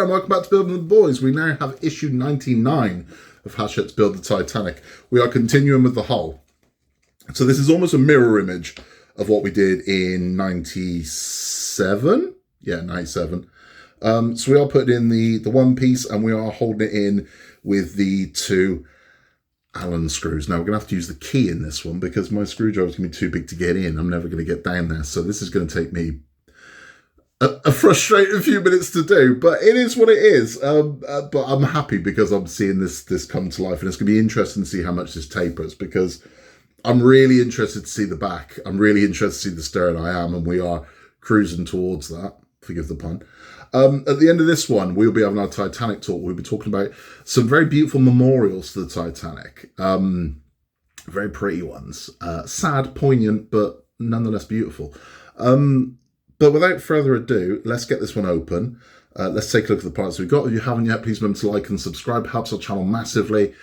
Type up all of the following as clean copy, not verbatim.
and welcome back to Building the Boys. We now have issue 99 of Hachette's Build the Titanic. We are continuing with the hull. So this is almost a mirror image of what we did in 97? Yeah, 97. So we are putting in the one piece and we are holding it in with the two Allen screws. Now we're going to have to use the key in this one because my screwdriver is going to be too big to get in. I'm never going to get down there. So this is going to take me a frustrating few minutes to do, but it is what it is. But I'm happy because I'm seeing this come to life, and it's going to be interesting to see how much this tapers because I'm really interested to see the back. I'm really interested to see the stern. And we are cruising towards that. Forgive the pun. At the end of this one, we'll be having our Titanic talk. We'll be talking about some very beautiful memorials to the Titanic. Very pretty ones. Sad, poignant, but nonetheless beautiful. But without further ado, let's get this one open. Let's take a look at the parts we've got. If you haven't yet, please remember to like and subscribe. Helps our channel massively.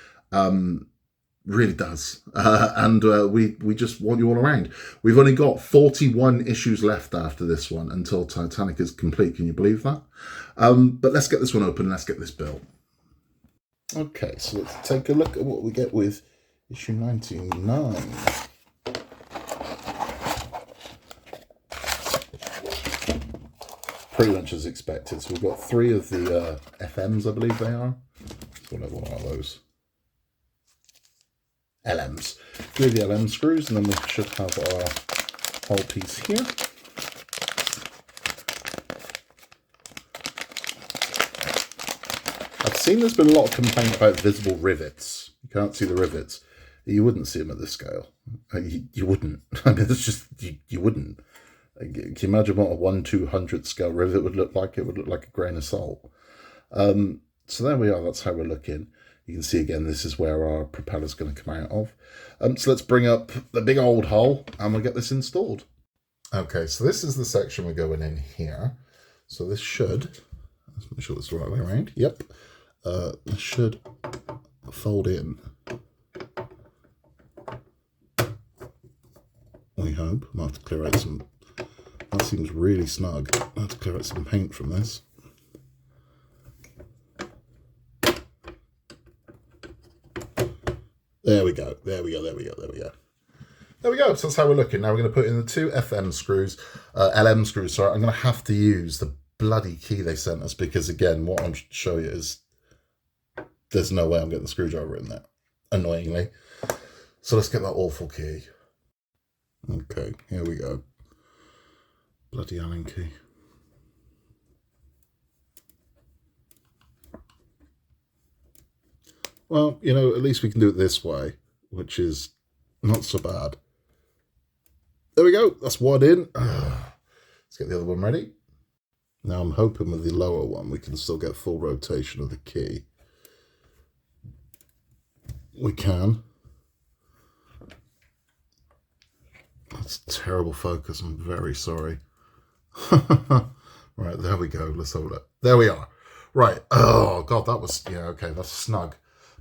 Really does. And we just want you all around. We've only got 41 issues left after this one until Titanic is complete. Can you believe that? But let's get this one open and let's get this built. Okay, so let's take a look at what we get with issue 99. Pretty much as expected. So we've got 3 of the FMs, I believe they are. What are those? LMs. 3 of the LM screws, and then we should have our whole piece here. I've seen there's been a lot of complaint about visible rivets. You can't see the rivets. You wouldn't see them at this scale. You wouldn't. I mean, it's just, you wouldn't. Can you imagine what a 1/200 scale rivet would look like? It would look like a grain of salt. So there we are. That's how we're looking. You can see again, this is where our propeller is going to come out of. So let's bring up the big old hull and we'll get this installed. Okay, so this is the section we're going in here. So this should, let's make sure that's the right way around. Yep. This should fold in. We hope. I might have to clear out some. That seems really snug. I have to clear out some paint from this. There we go. There we go. There we go. There we go. There we go. So that's how we're looking. Now we're going to put in the 2 FM screws, LM screws. Sorry, I'm going to have to use the bloody key they sent us because, again, what I'm showing you is there's no way I'm getting the screwdriver in there, annoyingly. So let's get that awful key. Okay, here we go. Bloody Allen key. Well, you know, at least we can do it this way, which is not so bad. There we go. That's one in. Let's get the other one ready. Now I'm hoping with the lower one we can still get full rotation of the key. We can. That's terrible focus. I'm very sorry. Right, there we go. Let's have a look. There we are. Right. Oh, God, that was... Yeah, okay, that's snug.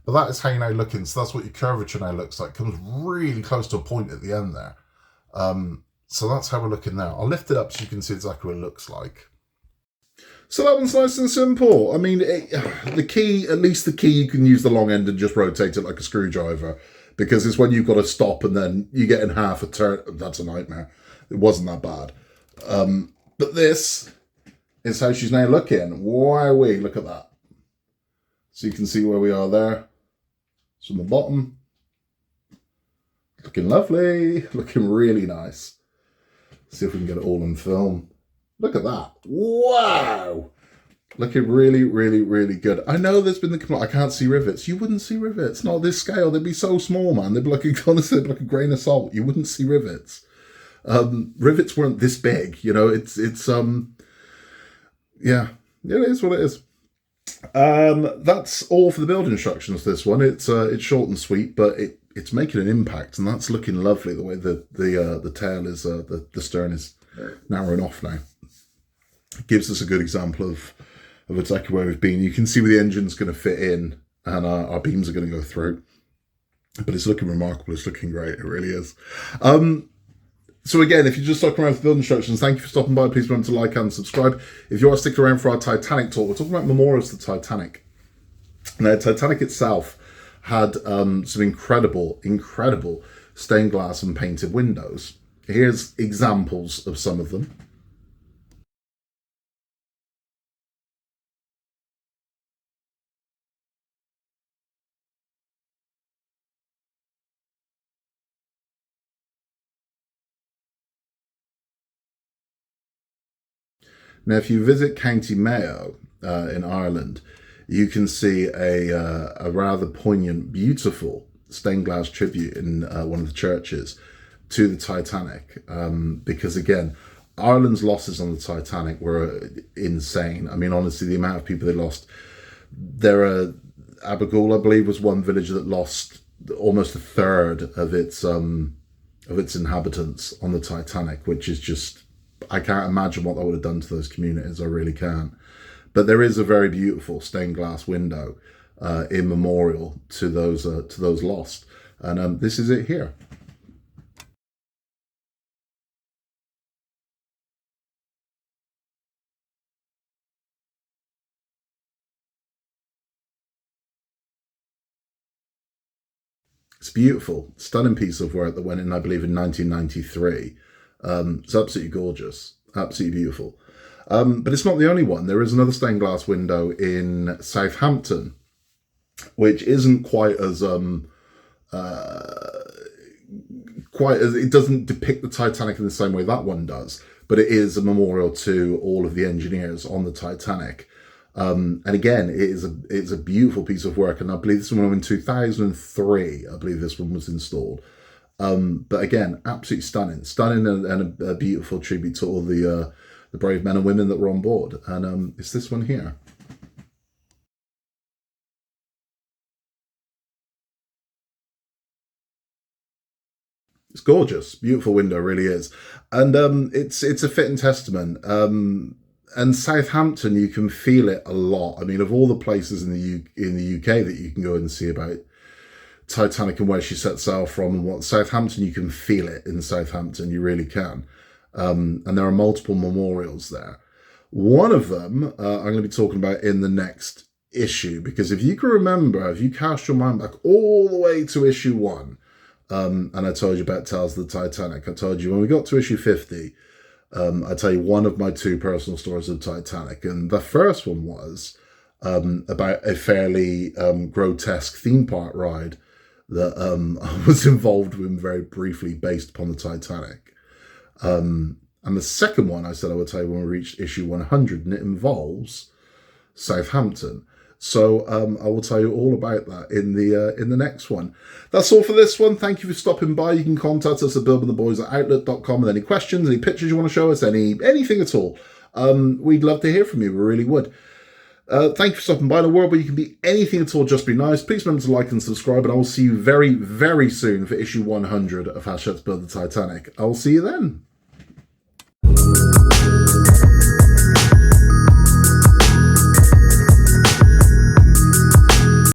But that is how you're now looking. So that's what your curvature now looks like. Comes really close to a point at the end there. So that's how we're looking now. I'll lift it up so you can see exactly what it looks like. So that one's nice and simple. I mean, the key, at least the key, you can use the long end and just rotate it like a screwdriver. Because it's when you've got to stop and then you get in half a turn. That's a nightmare. It wasn't that bad. But this is how she's now looking. Wowee, look at that. So you can see where we are there. So on the bottom. Looking lovely. Looking really nice. See if we can get it all in film. Look at that. Wow. Looking really, really, really good. I know there's been the complaint, I can't see rivets. You wouldn't see rivets. Not this scale. They'd be so small, man. They'd be like, honestly, they'd be like a grain of salt. You wouldn't see rivets. Rivets weren't this big. You know, it's yeah, it is what it is. That's all for the build instructions. This one, it's short and sweet, but it's making an impact, and that's looking lovely. The way the tail is, the stern is narrowing off now. It gives us a good example of exactly where we've been. You can see where the engine's going to fit in, and our beams are going to go through. But it's looking remarkable. It's looking great. It really is. So again, if you're just stuck around for build instructions, thank you for stopping by. Please remember to like and subscribe. If you are sticking around for our Titanic talk, we're talking about memorials to the Titanic. Now, Titanic itself had some incredible stained glass and painted windows. Here's examples of some of them. Now, if you visit County Mayo in Ireland, you can see a rather poignant, beautiful stained glass tribute in one of the churches to the Titanic. Because again, Ireland's losses on the Titanic were insane. I mean, honestly, the amount of people they lost. Abergule, I believe, was one village that lost almost a third of its inhabitants on the Titanic, which is just, I can't imagine what that would have done to those communities. I really can't. But there is a very beautiful stained glass window in memorial to those lost, and this is it here. It's beautiful, stunning piece of work that went in, I believe, in 1993. It's absolutely gorgeous, absolutely beautiful. But it's not the only one. There is another stained glass window in Southampton, which isn't quite as it doesn't depict the Titanic in the same way that one does, but it is a memorial to all of the engineers on the Titanic. And again, it's a beautiful piece of work, and I believe this one in 2003. I believe this one was installed. But again, absolutely stunning, and a beautiful tribute to all the brave men and women that were on board. And it's this one here. It's gorgeous, beautiful window, really is, and it's a fitting testament. And Southampton, you can feel it a lot. I mean, of all the places in the UK that you can go and see about Titanic and where she set sail from, and what Southampton, you can feel it in Southampton. You really can. And there are multiple memorials there. One of them I'm going to be talking about in the next issue, because if you can remember, if you cast your mind back all the way to issue 1, and I told you about Tales of the Titanic, I told you when we got to issue 50, I tell you one of my 2 personal stories of Titanic, and the first one was about a fairly grotesque theme park ride that I was involved with very briefly, based upon the Titanic. And the second one I said I would tell you when we reached issue 100, and it involves Southampton. So I will tell you all about that in the next one. That's all for this one. Thank you for stopping by. You can contact us at buildingtheboys@outlook.com with any questions, any pictures you want to show us, anything at all. We'd love to hear from you. We really would. Thank you for stopping by. In a world where you can be anything at all, just be nice. Please remember to like and subscribe, and I will see you very, very soon for issue 100 of Hachette's Build the Titanic. I will see you then.